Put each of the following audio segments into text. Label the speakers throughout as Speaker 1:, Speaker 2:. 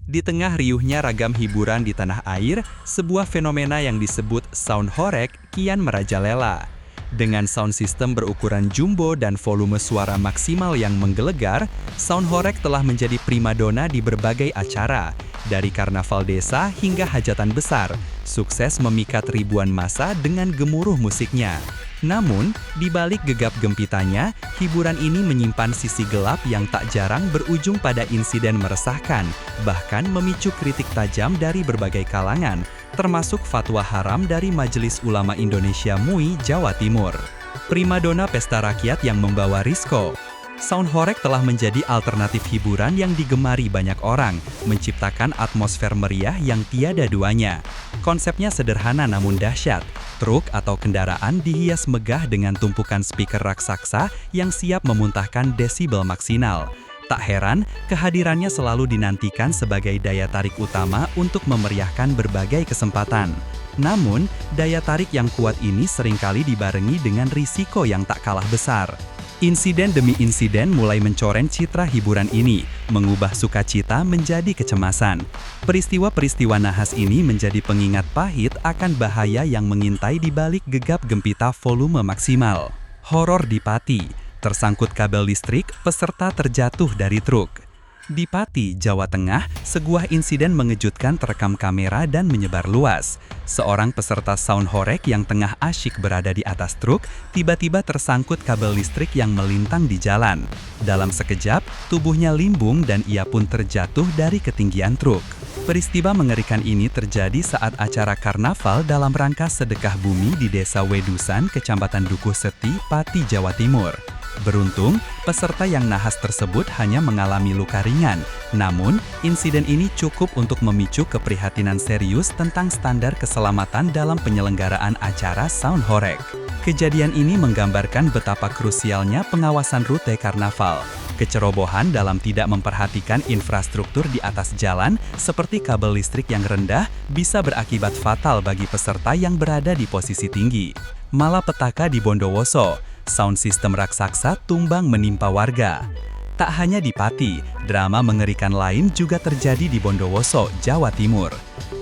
Speaker 1: Di tengah riuhnya ragam hiburan di tanah air, sebuah fenomena yang disebut sound horeg kian merajalela. Dengan sound system berukuran jumbo dan volume suara maksimal yang menggelegar, sound horeg telah menjadi primadona di berbagai acara, dari karnaval desa hingga hajatan besar, sukses memikat ribuan massa dengan gemuruh musiknya. Namun, di balik gegap gempitanya, hiburan ini menyimpan sisi gelap yang tak jarang berujung pada insiden meresahkan, bahkan memicu kritik tajam dari berbagai kalangan, termasuk fatwa haram dari Majelis Ulama Indonesia MUI, Jawa Timur. Primadona pesta rakyat yang membawa Risco. Sound horeg telah menjadi alternatif hiburan yang digemari banyak orang, menciptakan atmosfer meriah yang tiada duanya. Konsepnya sederhana namun dahsyat. Truk atau kendaraan dihias megah dengan tumpukan speaker raksasa yang siap memuntahkan desibel maksimal. Tak heran, kehadirannya selalu dinantikan sebagai daya tarik utama untuk memeriahkan berbagai kesempatan. Namun, daya tarik yang kuat ini seringkali dibarengi dengan risiko yang tak kalah besar. Insiden demi insiden mulai mencoreng citra hiburan ini, mengubah sukacita menjadi kecemasan. Peristiwa-peristiwa nahas ini menjadi pengingat pahit akan bahaya yang mengintai di balik gegap gempita volume maksimal. Horor di Pati, tersangkut kabel listrik, peserta terjatuh dari truk. Di Pati, Jawa Tengah, sebuah insiden mengejutkan terekam kamera dan menyebar luas. Seorang peserta sound horeg yang tengah asyik berada di atas truk, tiba-tiba tersangkut kabel listrik yang melintang di jalan. Dalam sekejap, tubuhnya limbung dan ia pun terjatuh dari ketinggian truk. Peristiwa mengerikan ini terjadi saat acara karnaval dalam rangka sedekah bumi di Desa Wedusan, Kecamatan Dukuh Seti, Pati, Jawa Timur. Beruntung, peserta yang nahas tersebut hanya mengalami luka ringan. Namun, insiden ini cukup untuk memicu keprihatinan serius tentang standar keselamatan dalam penyelenggaraan acara sound horeg. Kejadian ini menggambarkan betapa krusialnya pengawasan rute karnaval. Kecerobohan dalam tidak memperhatikan infrastruktur di atas jalan, seperti kabel listrik yang rendah, bisa berakibat fatal bagi peserta yang berada di posisi tinggi. Malapetaka di Bondowoso. Sound system raksasa tumbang menimpa warga. Tak hanya di Pati, drama mengerikan lain juga terjadi di Bondowoso, Jawa Timur.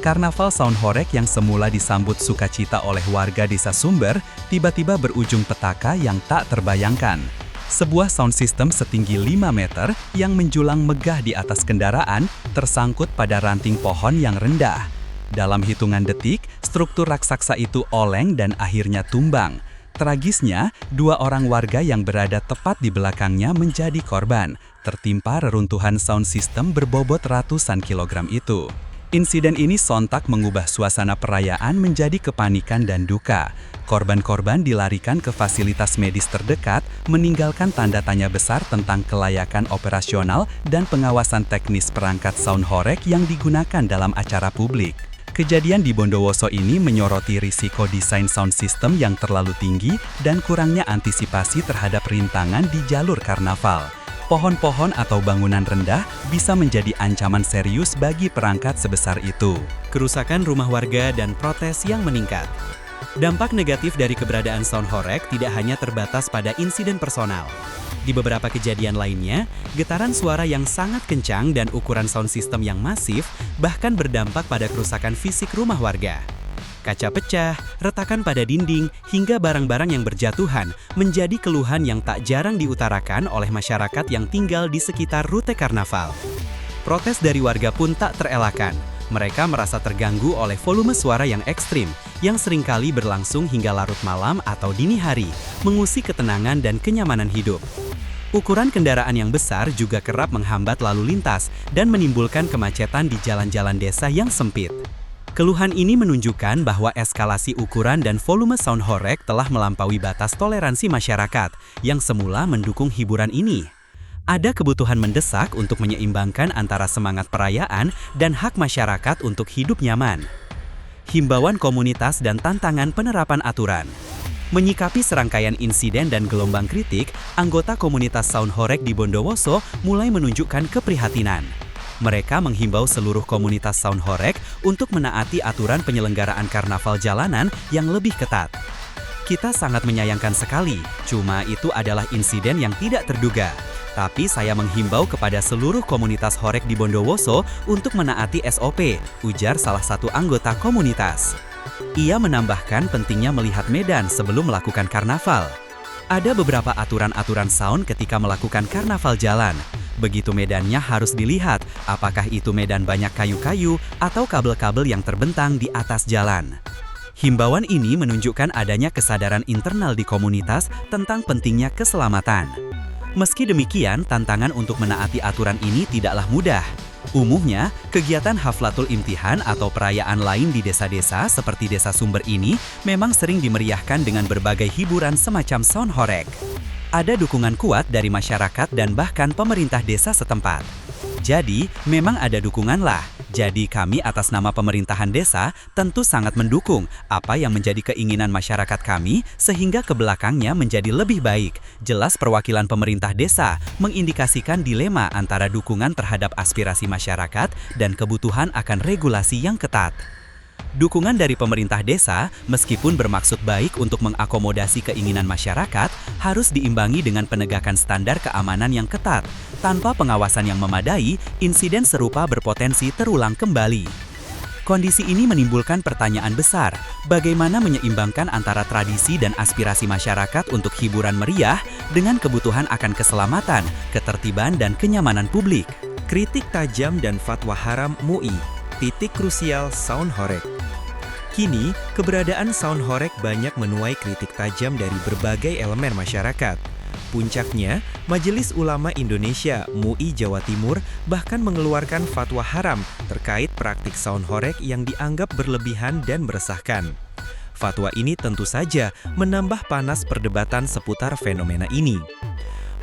Speaker 1: Karnaval sound horeg yang semula disambut sukacita oleh warga Desa Sumber, tiba-tiba berujung petaka yang tak terbayangkan. Sebuah sound system setinggi 5 meter yang menjulang megah di atas kendaraan, tersangkut pada ranting pohon yang rendah. Dalam hitungan detik, struktur raksasa itu oleng dan akhirnya tumbang. Tragisnya, 2 orang warga yang berada tepat di belakangnya menjadi korban, tertimpa reruntuhan sound system berbobot ratusan kilogram itu. Insiden ini sontak mengubah suasana perayaan menjadi kepanikan dan duka. Korban-korban dilarikan ke fasilitas medis terdekat, meninggalkan tanda tanya besar tentang kelayakan operasional dan pengawasan teknis perangkat sound horeg yang digunakan dalam acara publik. Kejadian di Bondowoso ini menyoroti risiko desain sound system yang terlalu tinggi dan kurangnya antisipasi terhadap rintangan di jalur karnaval. Pohon-pohon atau bangunan rendah bisa menjadi ancaman serius bagi perangkat sebesar itu. Kerusakan rumah warga dan protes yang meningkat. Dampak negatif dari keberadaan sound horeg tidak hanya terbatas pada insiden personal. Di beberapa kejadian lainnya, getaran suara yang sangat kencang dan ukuran sound system yang masif bahkan berdampak pada kerusakan fisik rumah warga. Kaca pecah, retakan pada dinding, hingga barang-barang yang berjatuhan menjadi keluhan yang tak jarang diutarakan oleh masyarakat yang tinggal di sekitar rute karnaval. Protes dari warga pun tak terelakkan. Mereka merasa terganggu oleh volume suara yang ekstrim, yang seringkali berlangsung hingga larut malam atau dini hari, mengusik ketenangan dan kenyamanan hidup. Ukuran kendaraan yang besar juga kerap menghambat lalu lintas dan menimbulkan kemacetan di jalan-jalan desa yang sempit. Keluhan ini menunjukkan bahwa eskalasi ukuran dan volume sound horeg telah melampaui batas toleransi masyarakat yang semula mendukung hiburan ini. Ada kebutuhan mendesak untuk menyeimbangkan antara semangat perayaan dan hak masyarakat untuk hidup nyaman. Himbauan komunitas dan tantangan penerapan aturan. Menyikapi serangkaian insiden dan gelombang kritik, anggota komunitas sound horeg di Bondowoso mulai menunjukkan keprihatinan. Mereka menghimbau seluruh komunitas sound horeg untuk menaati aturan penyelenggaraan karnaval jalanan yang lebih ketat. Kita sangat menyayangkan sekali, cuma itu adalah insiden yang tidak terduga. Tapi saya menghimbau kepada seluruh komunitas horeg di Bondowoso untuk menaati SOP, ujar salah satu anggota komunitas. Ia menambahkan pentingnya melihat medan sebelum melakukan karnaval. Ada beberapa aturan-aturan sound ketika melakukan karnaval jalan. Begitu medannya harus dilihat, apakah itu medan banyak kayu-kayu atau kabel-kabel yang terbentang di atas jalan. Himbauan ini menunjukkan adanya kesadaran internal di komunitas tentang pentingnya keselamatan. Meski demikian, tantangan untuk menaati aturan ini tidaklah mudah. Umumnya, kegiatan Haflatul Imtihan atau perayaan lain di desa-desa seperti Desa Sumber ini memang sering dimeriahkan dengan berbagai hiburan semacam sound horeg. Ada dukungan kuat dari masyarakat dan bahkan pemerintah desa setempat. Jadi, memang ada dukungan lah. Jadi kami atas nama pemerintahan desa tentu sangat mendukung apa yang menjadi keinginan masyarakat kami sehingga ke belakangnya menjadi lebih baik. Jelas perwakilan pemerintah desa mengindikasikan dilema antara dukungan terhadap aspirasi masyarakat dan kebutuhan akan regulasi yang ketat. Dukungan dari pemerintah desa, meskipun bermaksud baik untuk mengakomodasi keinginan masyarakat, harus diimbangi dengan penegakan standar keamanan yang ketat. Tanpa pengawasan yang memadai, insiden serupa berpotensi terulang kembali. Kondisi ini menimbulkan pertanyaan besar, bagaimana menyeimbangkan antara tradisi dan aspirasi masyarakat untuk hiburan meriah dengan kebutuhan akan keselamatan, ketertiban, dan kenyamanan publik.
Speaker 2: Kritik tajam dan fatwa haram MUI, titik krusial sound horeg. Kini, keberadaan sound horeg banyak menuai kritik tajam dari berbagai elemen masyarakat. Puncaknya, Majelis Ulama Indonesia MUI Jawa Timur bahkan mengeluarkan fatwa haram terkait praktik sound horeg yang dianggap berlebihan dan meresahkan. Fatwa ini tentu saja menambah panas perdebatan seputar fenomena ini.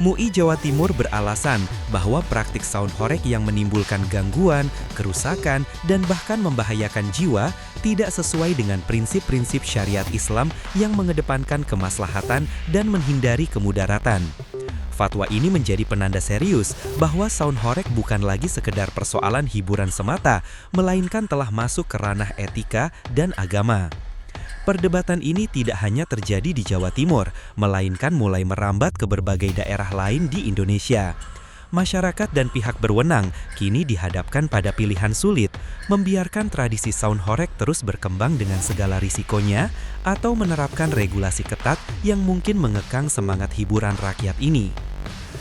Speaker 2: MUI Jawa Timur beralasan bahwa praktik sound horeg yang menimbulkan gangguan, kerusakan, dan bahkan membahayakan jiwa tidak sesuai dengan prinsip-prinsip syariat Islam yang mengedepankan kemaslahatan dan menghindari kemudaratan. Fatwa ini menjadi penanda serius bahwa sound horeg bukan lagi sekedar persoalan hiburan semata, melainkan telah masuk ke ranah etika dan agama. Perdebatan ini tidak hanya terjadi di Jawa Timur, melainkan mulai merambat ke berbagai daerah lain di Indonesia. Masyarakat dan pihak berwenang kini dihadapkan pada pilihan sulit, membiarkan tradisi sound horeg terus berkembang dengan segala risikonya, atau menerapkan regulasi ketat yang mungkin mengekang semangat hiburan rakyat ini.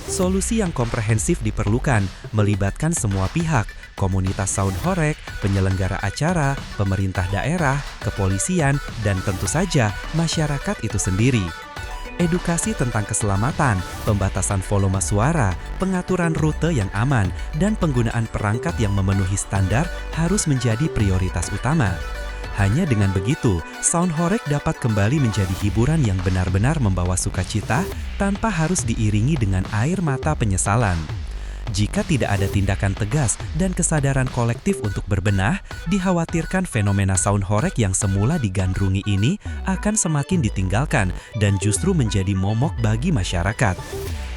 Speaker 2: Solusi yang komprehensif diperlukan, melibatkan semua pihak, komunitas sound horeg, penyelenggara acara, pemerintah daerah, kepolisian, dan tentu saja masyarakat itu sendiri. Edukasi tentang keselamatan, pembatasan volume suara, pengaturan rute yang aman, dan penggunaan perangkat yang memenuhi standar harus menjadi prioritas utama. Hanya dengan begitu, sound horeg dapat kembali menjadi hiburan yang benar-benar membawa sukacita tanpa harus diiringi dengan air mata penyesalan. Jika tidak ada tindakan tegas dan kesadaran kolektif untuk berbenah, dikhawatirkan fenomena sound horeg yang semula digandrungi ini akan semakin ditinggalkan dan justru menjadi momok bagi masyarakat.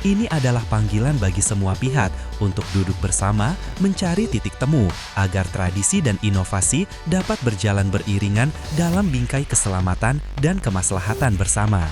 Speaker 2: Ini adalah panggilan bagi semua pihak untuk duduk bersama mencari titik temu agar tradisi dan inovasi dapat berjalan beriringan dalam bingkai keselamatan dan kemaslahatan bersama.